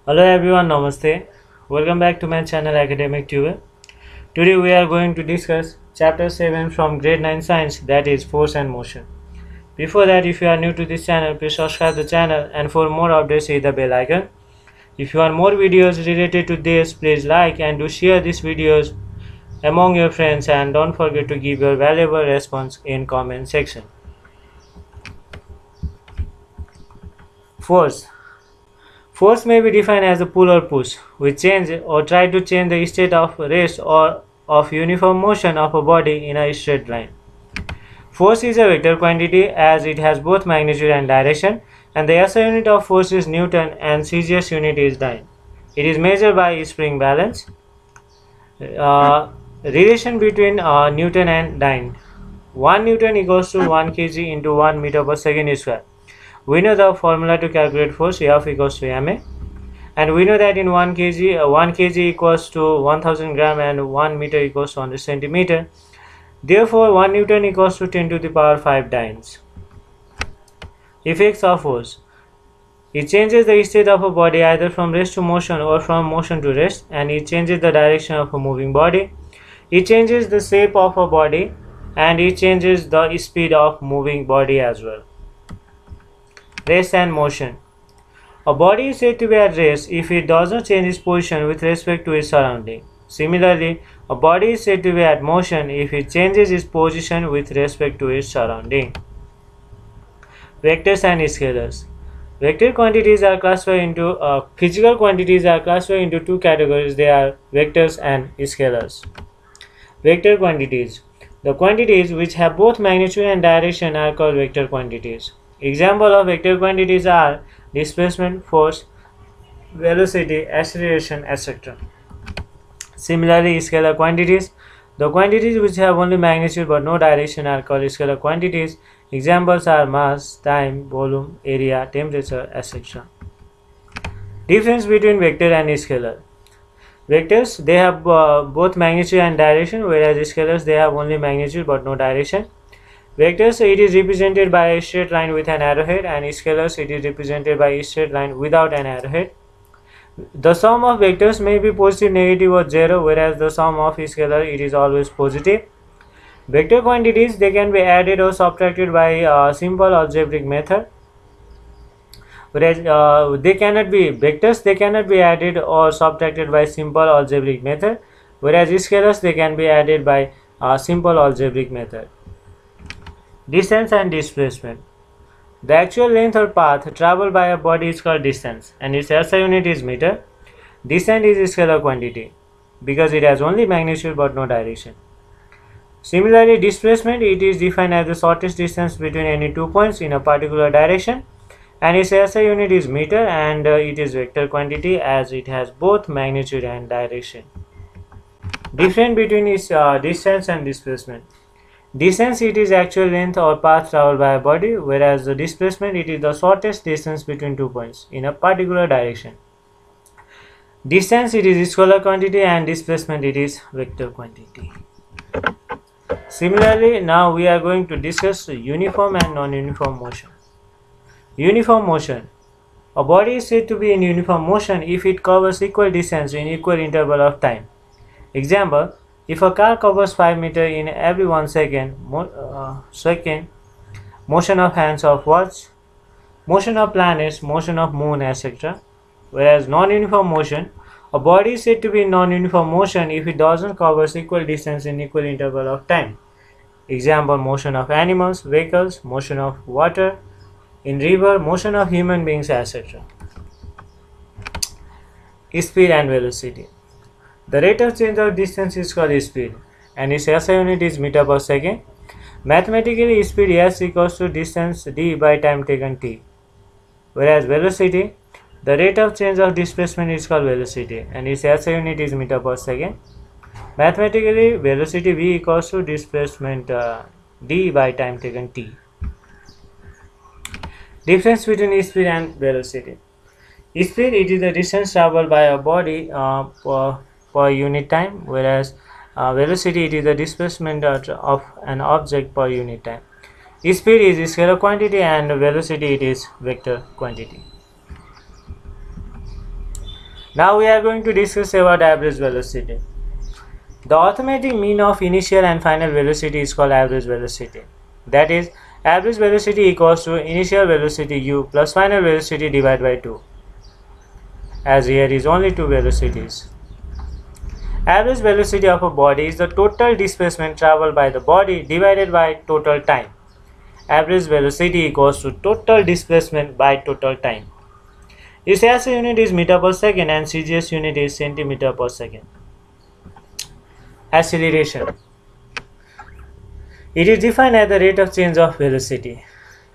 Hello everyone, Namaste. Welcome back to my channel AcademicTuber. Today we are going to discuss chapter 7 from grade 9 science, that is force and motion. Before that, if you are new to this channel, please subscribe the channel, and for more updates hit the bell icon. If you want more videos related to this, please like and do share these videos among your friends, and don't forget to give your valuable response in comment section. Force. Force may be defined as a pull or push, which change or try to change the state of rest or of uniform motion of a body in a straight line. Force is a vector quantity as it has both magnitude and direction, and the SI unit of force is Newton and CGS unit is dyne. It is measured by spring balance. Relation between Newton and dyne. 1 Newton equals to 1 kg into 1 meter per second square. We know the formula to calculate force, F equals to ma, and we know that in 1 kg equals to 1000 gram and 1 meter equals to 100 centimeter. Therefore 1 Newton equals to 10 to the power 5 dynes. Effects of force. It changes the state of a body either from rest to motion or from motion to rest, and it changes the direction of a moving body. It changes the shape of a body, and it changes the speed of moving body as well. Rest and motion. A body is said to be at rest if it does not change its position with respect to its surrounding. Similarly, a body is said to be at motion if it changes its position with respect to its surrounding. Vectors and scalars. Vector quantities are classified into physical quantities are classified into two categories. They are vectors and scalars. Vector quantities. The quantities which have both magnitude and direction are called vector quantities. Example of vector quantities are displacement, force, velocity, acceleration, etc. Similarly, scalar quantities. The quantities which have only magnitude but no direction are called scalar quantities. Examples are mass, time, volume, area, temperature, etc. Difference between vector and scalar. Vectors, they have both magnitude and direction, whereas scalars, they have only magnitude but no direction. Vectors, it is represented by a straight line with an arrowhead, and scalars, it is represented by a straight line without an arrowhead. The sum of vectors may be positive, negative or zero, whereas the sum of scalar, it is always positive. Vector quantities, they can be added or subtracted by a simple algebraic method, whereas they cannot be vectors, they cannot be added or subtracted by simple algebraic method, whereas scalars, they can be added by a simple algebraic method. Distance and displacement. The actual length or path traveled by a body is called distance, and its SI unit is meter. Distance is a scalar quantity because it has only magnitude but no direction. Similarly, displacement, it is defined as the shortest distance between any 2 points in a particular direction, and its SI unit is meter, and it is vector quantity as it has both magnitude and direction. Difference between distance and displacement. Distance, it is actual length or path traveled by a body, whereas the displacement, it is the shortest distance between 2 points in a particular direction. Distance, it is scalar quantity, and displacement, it is vector quantity. Similarly, now we are going to discuss uniform and non-uniform motion. Uniform motion. A body is said to be in uniform motion if it covers equal distance in equal interval of time. Example, if a car covers 5 meters in every 1 second, motion of hands of watch, motion of planets, motion of moon, etc. Whereas non-uniform motion, a body is said to be in non-uniform motion if it doesn't cover equal distance in equal interval of time. Example, motion of animals, vehicles, motion of water in river, motion of human beings, etc. Speed and velocity. The rate of change of distance is called speed, and its SI unit is meter per second. Mathematically, speed s equals to distance d by time taken t. Whereas velocity, the rate of change of displacement is called velocity, and its SI unit is meter per second. Mathematically, velocity v equals to displacement d by time taken t. Difference between speed and velocity. Speed, it is the distance traveled by a body per unit time, whereas velocity, it is the displacement of an object per unit time. Speed is a scalar quantity and velocity, it is vector quantity. Now we are going to discuss about average velocity. The arithmetic mean of initial and final velocity is called average velocity. That is, average velocity equals to initial velocity u plus final velocity divided by 2, as here is only two velocities. Average velocity of a body is the total displacement traveled by the body divided by total time. Average velocity equals to total displacement by total time. Its SI unit is meter per second and CGS unit is centimeter per second. Acceleration. It is defined as the rate of change of velocity.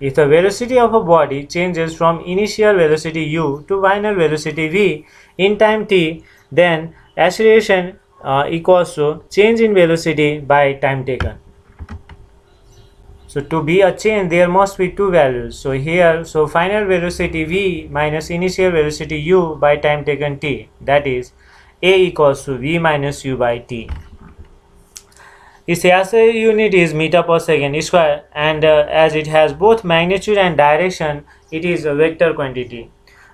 If the velocity of a body changes from initial velocity u to final velocity v in time t, then acceleration equals to change in velocity by time taken. So to be a change, there must be two values. So here, so final velocity v minus initial velocity u by time taken t, that is a equals to v minus u by t. Its SI unit is meter per second square, and as it has both magnitude and direction, it is a vector quantity.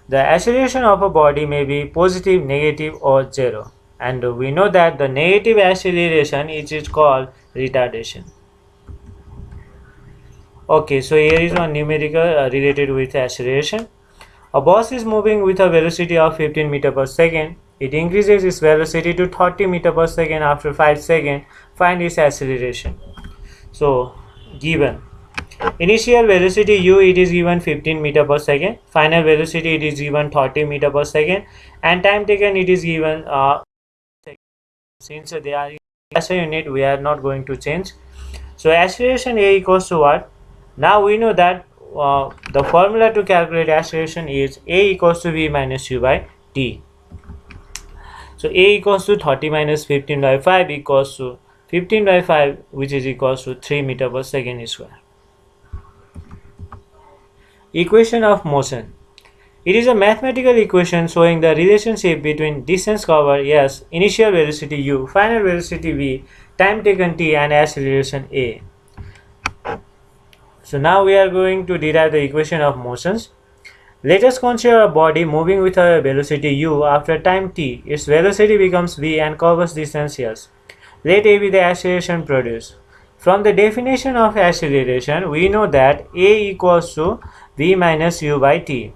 The acceleration of a body may be positive, negative, or zero, and we know that the negative acceleration is called retardation. Okay, so here is one numerical related with acceleration. A bus is moving with a velocity of 15 meter per second. It increases its velocity to 30 meter per second after 5 seconds. Find its acceleration. So, given initial velocity u, it is given 15 meter per second. Final velocity, it is given 30 meter per second, and time taken, it is given since they are in SI unit, we are not going to change. So acceleration a equals to what? Now we know that the formula to calculate acceleration is a equals to v minus u by t. So a equals to 30 minus 15 by 5 equals to 15 by 5, which is equals to 3 meter per second square. Equation of motion. It is a mathematical equation showing the relationship between distance covered s, initial velocity u, final velocity v, time taken t, and acceleration a. So now we are going to derive the equation of motions. Let us consider a body moving with a velocity u after time t. Its velocity becomes v and covers distance s. Let a be the acceleration produced. From the definition of acceleration, we know that a equals to v minus u by t.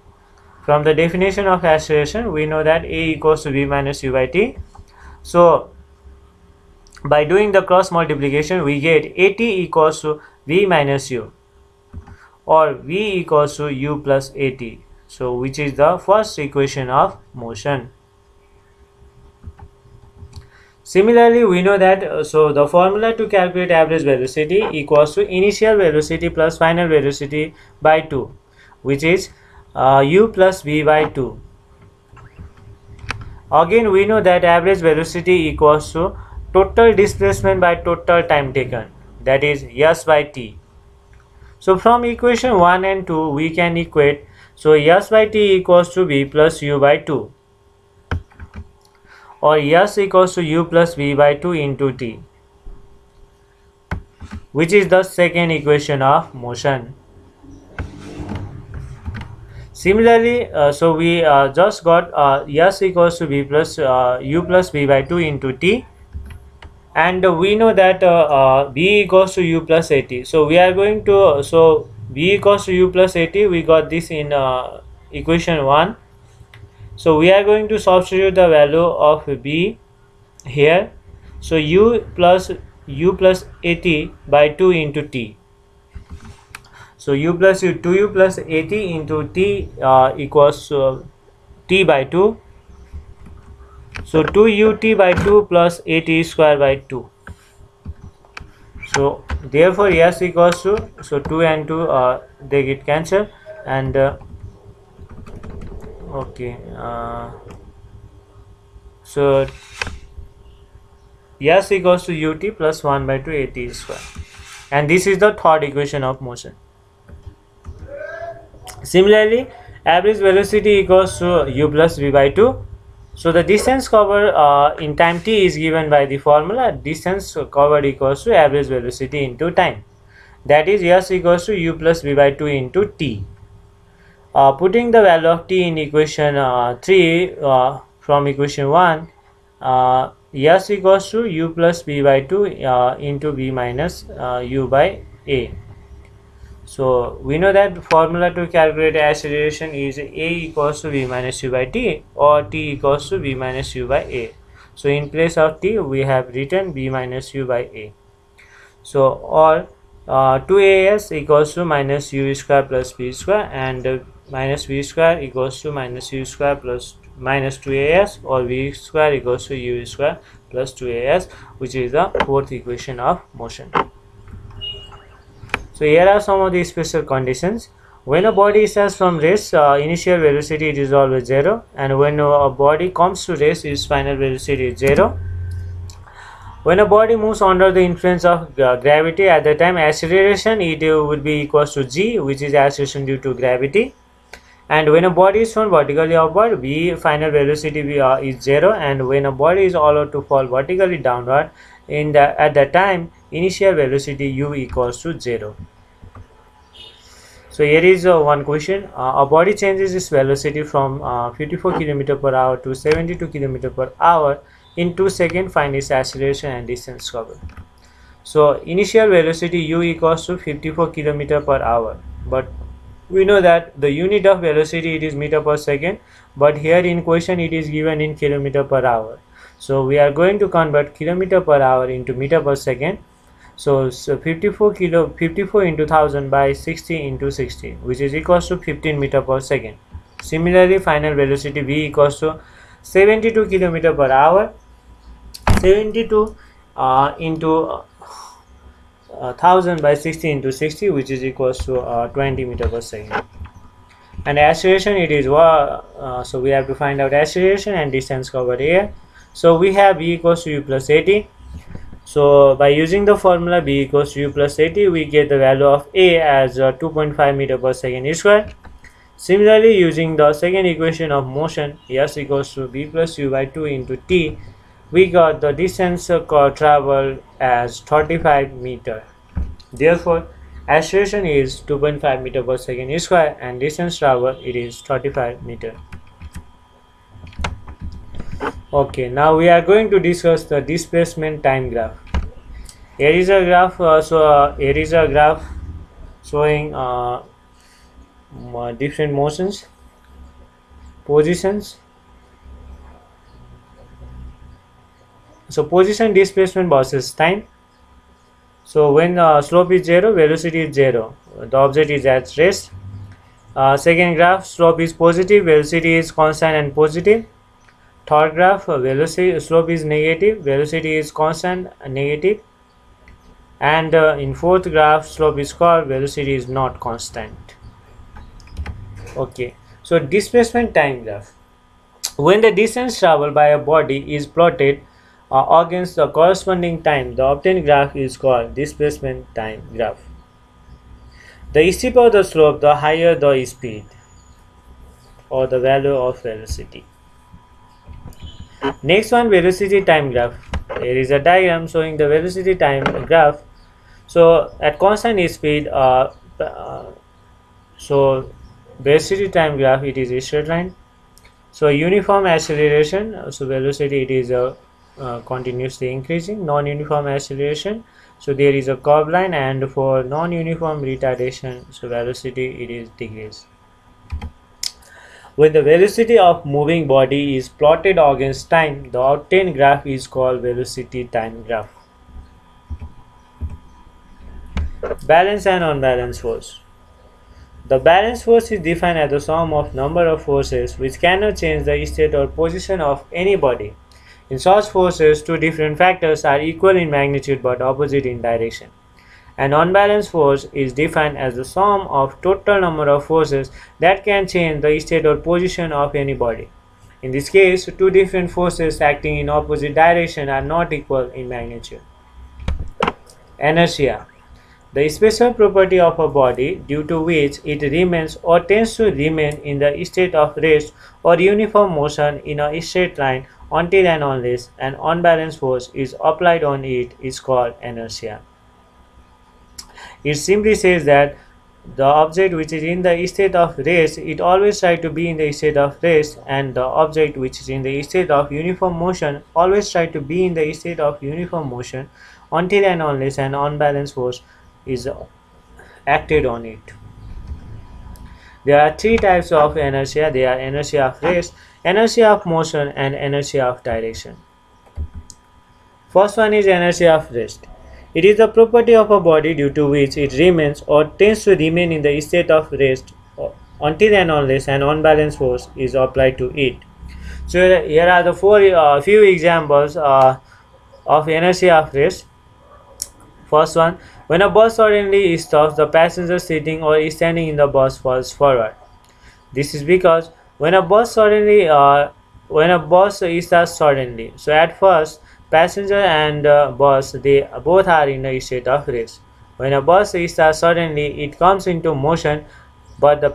From the definition of acceleration, we know that a equals to v minus u by t. So by doing the cross multiplication, we get at equals to v minus u, or v equals to u plus at. So which is the first equation of motion. Similarly, we know that so the formula to calculate average velocity equals to initial velocity plus final velocity by 2, which is u plus v by 2. Again, we know that average velocity equals to total displacement by total time taken, that is s by t. So from equation 1 and 2, we can equate, so s by t equals to v plus u by 2, or s equals to u plus v by 2 into t, which is the second equation of motion. Similarly, so we just got s equals to v plus u plus v by 2 into t, and we know that v equals to u plus at. So we are going to, so v equals to u plus at, we got this in equation 1. So we are going to substitute the value of v here. So u plus at by 2 into t. So u plus 2u plus at into t equals t by 2. So 2ut by 2 plus at square by 2. So therefore s equals to, so 2 and 2 they get cancelled, and okay, so s equals to ut plus 1 by 2 at square, and this is the third equation of motion. Similarly, average velocity equals to u plus v by 2. So the distance covered in time t is given by the formula distance covered equals to average velocity into time, that is s equals to u plus v by 2 into t. Putting the value of t in equation 3, from equation 1, S equals to U plus B by 2 into B minus U by A. So we know that the formula to calculate acceleration is A equals to V minus U by T, or T equals to V minus U by A. So in place of T we have written B minus U by A. So or 2as equals to minus U square plus B square, and minus V square equals to minus U square plus minus 2as, or V square equals to U square plus 2as, which is the fourth equation of motion. So here are some of the special conditions. When a body starts from rest, initial velocity it is always 0, and when a body comes to rest, its final velocity is 0. When a body moves under the influence of gravity, at the time acceleration it would be equals to g, which is acceleration due to gravity. And when a body is thrown vertically upward, v final velocity is 0, and when a body is allowed to fall vertically downward, at that time initial velocity u equals to 0. So here is one question. A body changes its velocity from 54 km per hour to 72 km per hour in 2 seconds. Find its acceleration and distance covered. So initial velocity u equals to 54 km per hour, but we know that the unit of velocity it is meter per second, but here in question it is given in kilometer per hour. So we are going to convert kilometer per hour into meter per second. So 54 into 1000 by 60 into 60, which is equals to 15 meter per second. Similarly, final velocity v equals to 72 km per hour. 72 into 1000 by 60 into 60, which is equals to 20 meter per second. And acceleration it is so we have to find out acceleration and distance covered here. So we have v equals to u plus 80. So by using the formula b equals to u plus 80, we get the value of a as 2.5 meter per second square. Similarly, using the second equation of motion, s equals to b plus u by 2 into t, we got the distance traveled as 35 meter. Therefore, acceleration is 2.5 meter per second square, and distance traveled it is 35 meter. Okay, now we are going to discuss the displacement time graph. Here is a graph. Here is a graph showing different motions, positions. So position, displacement versus time. So when slope is 0, velocity is 0. The object is at rest. Second graph, slope is positive, velocity is constant and positive. Third graph, velocity slope is negative, velocity is constant and negative. And in fourth graph, slope is curved, velocity is not constant. Okay, so displacement time graph. When the distance traveled by a body is plotted against the corresponding time, the obtained graph is called displacement time graph. The steeper the slope, the higher the speed or the value of velocity. Next one, velocity time graph. Here is a diagram showing the velocity time graph. So at constant speed, so velocity time graph it is a straight line. So uniform acceleration, so velocity it is continuously increasing. Non-uniform acceleration, so there is a curved line, and for non-uniform retardation, so velocity it is decreased. When the velocity of moving body is plotted against time, the obtained graph is called velocity time graph. Balance and unbalanced force. The balanced force is defined as the sum of number of forces which cannot change the state or position of any body. In such forces, two different factors are equal in magnitude but opposite in direction. An unbalanced force is defined as the sum of total number of forces that can change the state or position of any body. In this case, two different forces acting in opposite direction are not equal in magnitude. Inertia. The special property of a body due to which it remains or tends to remain in the state of rest or uniform motion in a straight line until and unless an unbalanced force is applied on it is called inertia. It simply says that the object which is in the state of rest, it always try to be in the state of rest, and the object which is in the state of uniform motion always try to be in the state of uniform motion until and unless an unbalanced force is acted on it. There are three types of inertia. They are inertia of rest, inertia of motion, and inertia of direction. First one is inertia of rest. It is the property of a body due to which it remains or tends to remain in the state of rest until and unless an unbalanced force is applied to it. So here are the few examples of inertia of rest. First one, when a bus suddenly stops, the passenger sitting or standing in the bus falls forward. This is because when a bus starts suddenly, so at first passenger and bus, they both are in a state of rest. When a bus starts suddenly, it comes into motion, but the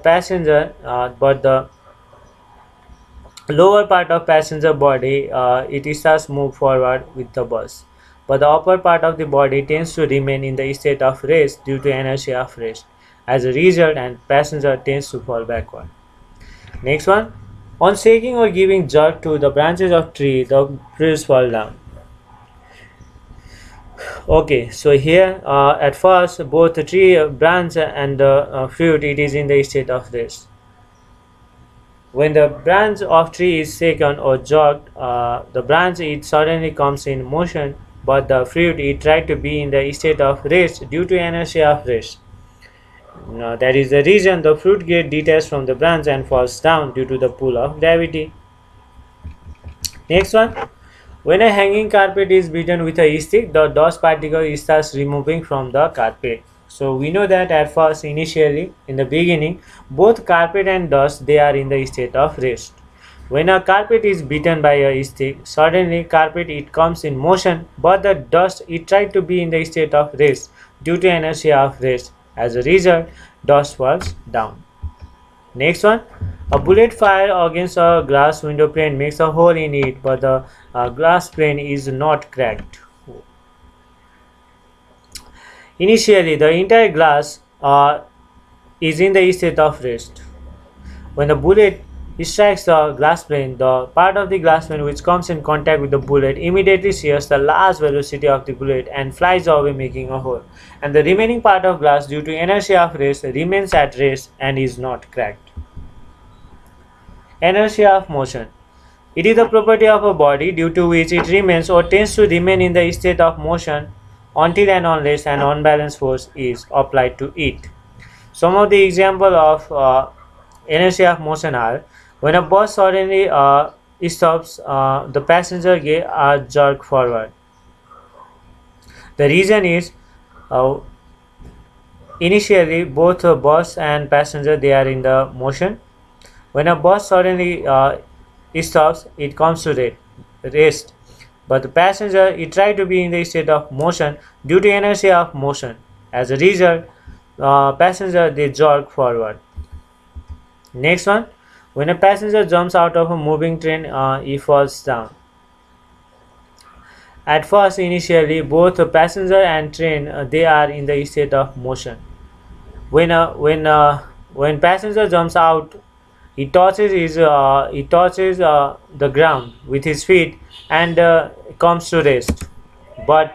lower part of passenger body, it starts move forward with the bus, but the upper part of the body tends to remain in the state of rest due to inertia of rest. As a result, and passenger tends to fall backward. Next one, on shaking or giving jerk to the branches of tree, the trees fall down. Okay, so here at first both the tree branch and the fruit, it is in the state of rest. When the branch of tree is shaken or jerked, the branch it suddenly comes in motion, but the fruit it tried to be in the state of rest due to inertia of rest. Now, that is the reason the fruit gets detached from the branch and falls down due to the pull of gravity. Next one, when a hanging carpet is beaten with a stick, the dust particle starts removing from the carpet. So we know that at first, initially, in the beginning, both carpet and dust, they are in the state of rest. When a carpet is beaten by a stick, suddenly carpet it comes in motion, but the dust it tried to be in the state of rest due to inertia of rest. As a result, dust falls down. Next one, a bullet fired against a glass window pane makes a hole in it, but the glass pane is not cracked. Initially, the entire glass is in the state of rest. When the bullet strikes the glass plane, the part of the glass plane which comes in contact with the bullet immediately shares the large velocity of the bullet and flies away, making a hole. And the remaining part of glass, due to inertia of rest, remains at rest and is not cracked. Inertia of motion. It is the property of a body due to which it remains or tends to remain in the state of motion until and unless an unbalanced force is applied to it. Some of the examples of inertia of motion are, when a bus suddenly stops, the passenger are jerked forward. The reason is, initially both bus and passenger they are in the motion. When a bus suddenly stops, it comes to rest, but the passenger it try to be in the state of motion due to inertia of motion. As a result, passenger they jerk forward. Next one, when a passenger jumps out of a moving train, he falls down. At first, initially, both the passenger and train they are in the state of motion. When passenger jumps out, he touches the ground with his feet and comes to rest. But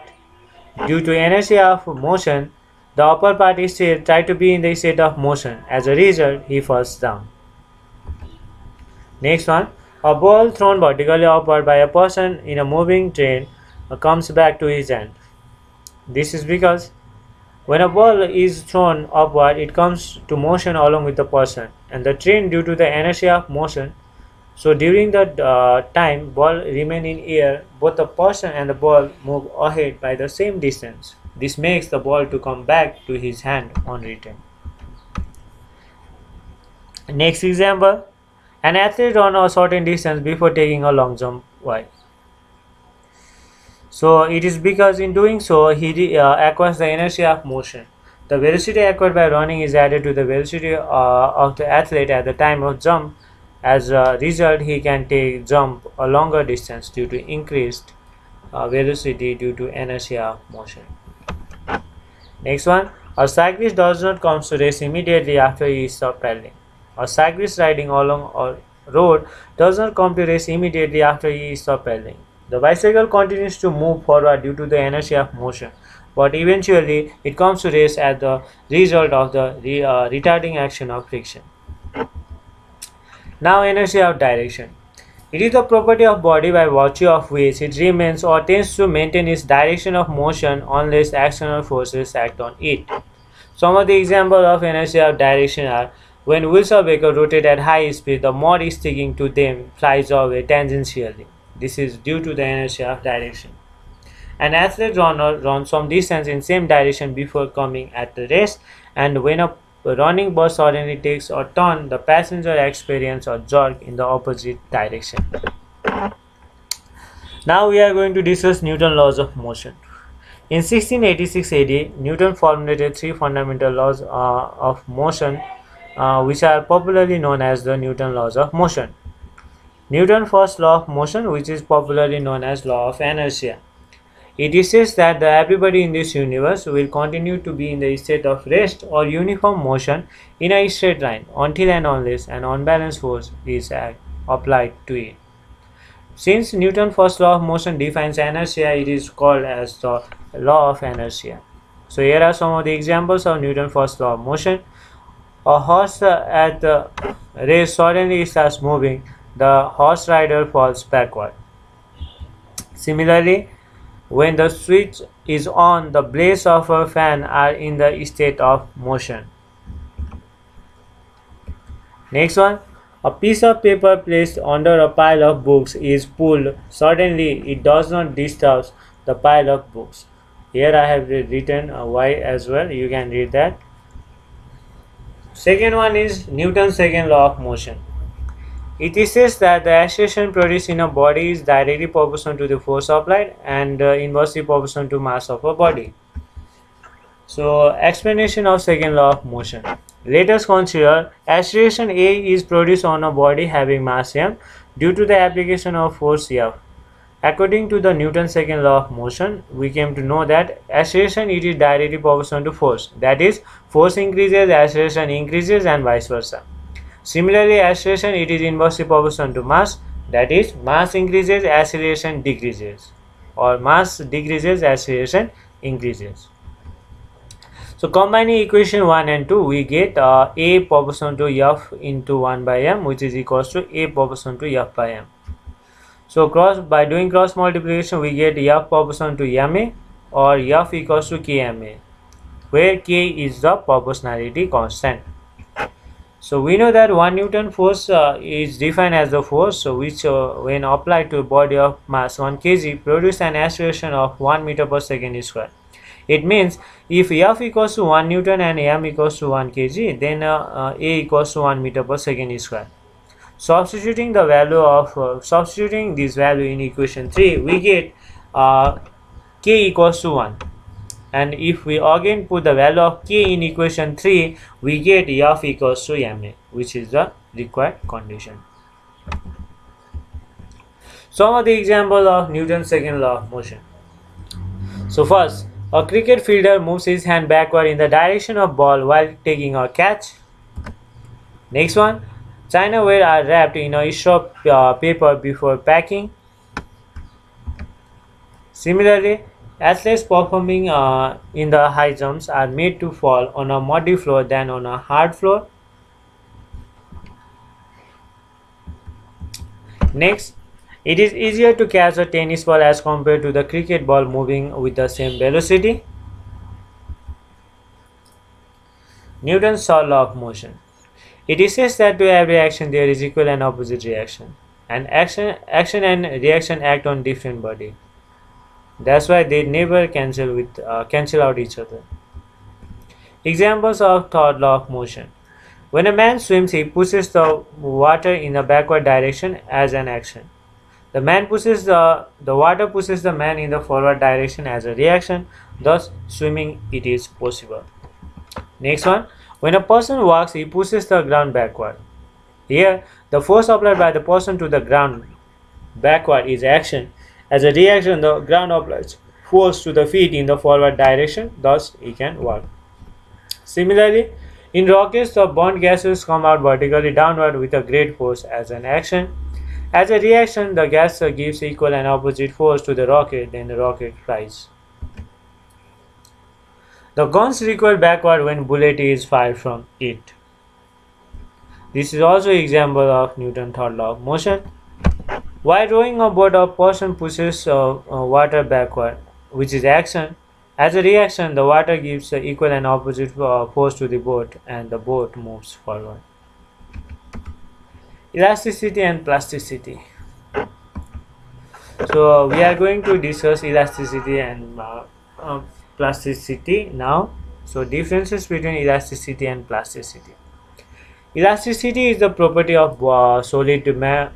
due to inertia of motion, the upper part is still try to be in the state of motion. As a result, he falls down. Next one, a ball thrown vertically upward by a person in a moving train comes back to his hand. This is because when a ball is thrown upward, it comes to motion along with the person and the train due to the inertia of motion. So during the time ball remain in air, both the person and the ball move ahead by the same distance. This makes the ball to come back to his hand on return. Next example, an athlete run a certain distance before taking a long jump. Why? So it is because in doing so he acquires the inertia of motion. The velocity acquired by running is added to the velocity of the athlete at the time of jump. As a result, he can jump a longer distance due to increased velocity due to inertia of motion. Next one, A cyclist does not come to rest immediately after he stops pedaling. A cyclist riding along a road does not come to rest immediately after he stops pedaling. The bicycle continues to move forward due to the inertia of motion, but eventually it comes to rest as the result of the retarding action of friction. Now, inertia of direction. It is the property of body by virtue of which it remains or tends to maintain its direction of motion unless external forces act on it. Some of the examples of inertia of direction are when wheels of vehicle rotate at high speed, the mud sticking to them flies away tangentially. This is due to the inertia of direction. An athlete runner runs some distance in same direction before coming at the rest, and when a running bus suddenly takes a turn, the passenger experiences a jerk in the opposite direction. Now we are going to discuss Newton's laws of motion. In 1686 AD, Newton formulated three fundamental laws of motion, which are popularly known as the Newton laws of motion. Newton's first law of motion, which is popularly known as law of inertia. It says that everybody in this universe will continue to be in the state of rest or uniform motion in a straight line until and unless an unbalanced force is applied to it. Since Newton's first law of motion defines inertia, it is called as the law of inertia. So here are some of the examples of Newton's first law of motion. A horse at the race suddenly starts moving, the horse rider falls backward. Similarly, when the switch is on, the blades of a fan are in the state of motion. Next one, a piece of paper placed under a pile of books is pulled. Suddenly, it does not disturb the pile of books. Here I have written why as well. You can read that. Second one is Newton's second law of motion. It says that the acceleration produced in a body is directly proportional to the force applied and inversely proportional to mass of a body. So, explanation of second law of motion. Let us consider acceleration A is produced on a body having mass m due to the application of force F. According to the Newton's second law of motion, we came to know that acceleration it is directly proportional to force. That is, force increases, acceleration increases, and vice versa. Similarly, acceleration it is inversely proportional to mass, that is, mass increases, acceleration decreases, or mass decreases, acceleration increases. So combining equation 1 and 2, we get A proportional to F into 1 by m, which is equals to A proportional to F by m. So by doing cross multiplication, we get F proportional to ma, or F equals to Kma, where K is the proportionality constant. So we know that 1 Newton force is defined as the force which when applied to a body of mass 1 kg produce an acceleration of 1 meter per second square. It means if F equals to 1 Newton and m equals to 1 kg, then A equals to 1 meter per second square. Substituting the value of substituting this value in equation 3, we get K equals to 1. And if we again put the value of K in equation 3, we get F equals to ma, which is the required condition. Some of the examples of Newton's second law of motion. So first, a cricket fielder moves his hand backward in the direction of ball while taking a catch. Next one, Chinaware are wrapped in a short paper before packing. Similarly, athletes performing in the high jumps are made to fall on a muddy floor than on a hard floor. Next, it is easier to catch a tennis ball as compared to the cricket ball moving with the same velocity. Newton's third law of motion. It says that to every action there is equal and opposite reaction, and action and reaction act on different body. That's why they never cancel out each other. Examples of third law of motion. When a man swims, he pushes the water in the backward direction as an action. The water pushes the man in the forward direction as a reaction. Thus, swimming it is possible. Next one. When a person walks, he pushes the ground backward. Here, the force applied by the person to the ground backward is action. As a reaction, the ground applies force to the feet in the forward direction, thus he can walk. Similarly, in rockets, the burnt gases come out vertically downward with a great force as an action. As a reaction, the gas gives equal and opposite force to the rocket, then the rocket flies. The guns recoil backward when bullet is fired from it. This is also an example of Newton's third law of motion. While rowing a boat, a person pushes water backward, which is action. As a reaction, the water gives equal and opposite force to the boat, and the boat moves forward. Elasticity and plasticity. So we are going to discuss elasticity and plasticity now. So differences between elasticity and plasticity. Elasticity is the property of solid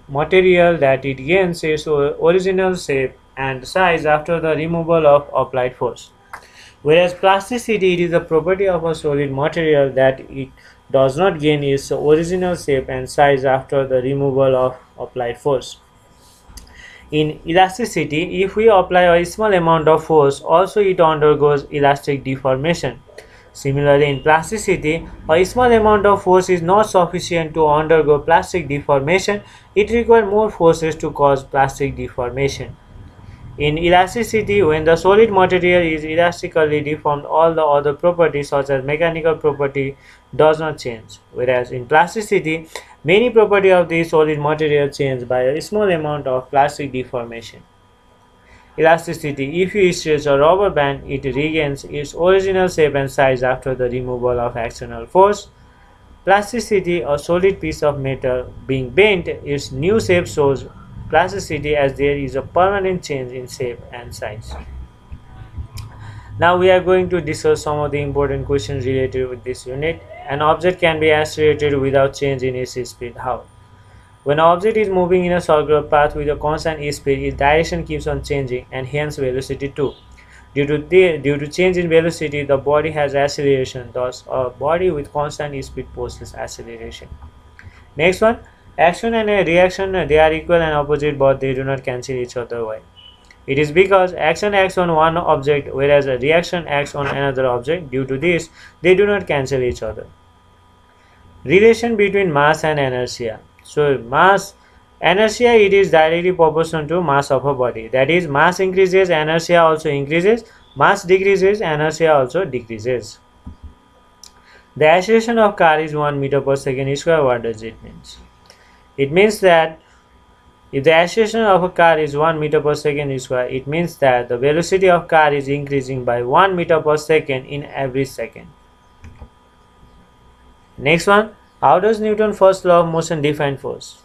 material that it gains its original shape and size after the removal of applied force. Whereas plasticity, it is the property of a solid material that it does not gain its original shape and size after the removal of applied force. In elasticity, if we apply a small amount of force, also it undergoes elastic deformation. Similarly, in plasticity, a small amount of force is not sufficient to undergo plastic deformation. It requires more forces to cause plastic deformation. In elasticity, when the solid material is elastically deformed, all the other properties such as mechanical property does not change. Whereas in plasticity, many properties of the solid material change by a small amount of plastic deformation. Elasticity: if you stretch a rubber band, it regains its original shape and size after the removal of external force. Plasticity: a solid piece of metal being bent, its new shape shows plasticity as there is a permanent change in shape and size. Now we are going to discuss some of the important questions related with this unit. An object can be accelerated without change in its speed. How? When an object is moving in a circular path with a constant speed, its direction keeps on changing and hence velocity too. Due to change in velocity, the body has acceleration. Thus, a body with constant speed possesses acceleration. Next one, action and a reaction, they are equal and opposite, but they do not cancel each other away. It is because action acts on one object whereas a reaction acts on another object. Due to this, they do not cancel each other. Relation between mass and inertia. So inertia, it is directly proportional to mass of a body. That is, mass increases, inertia also increases. Mass decreases, inertia also decreases. The acceleration of car is 1 meter per second square. What does it mean? It means that if the acceleration of a car is 1 meter per second square, it means that the velocity of car is increasing by 1 meter per second in every second. Next one, how does Newton's first law of motion define force?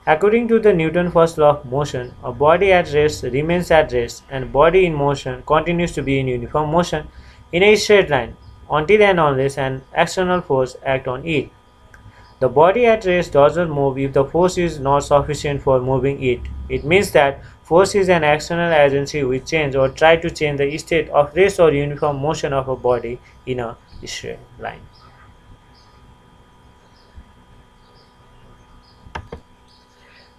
According to the Newton's first law of motion, a body at rest remains at rest and body in motion continues to be in uniform motion in a straight line until and unless an external force acts on it. The body at rest does not move if the force is not sufficient for moving it. It means that force is an external agency which changes or tries to change the state of rest or uniform motion of a body in a straight line.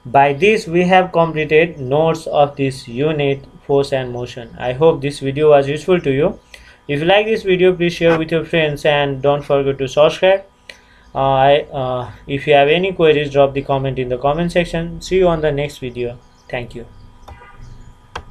By this, we have completed notes of this unit, force and motion. I hope this video was useful to you. If you like this video, please share with your friends and don't forget to subscribe. If you have any queries, drop the comment in the comment section. See you on the next video. Thank you.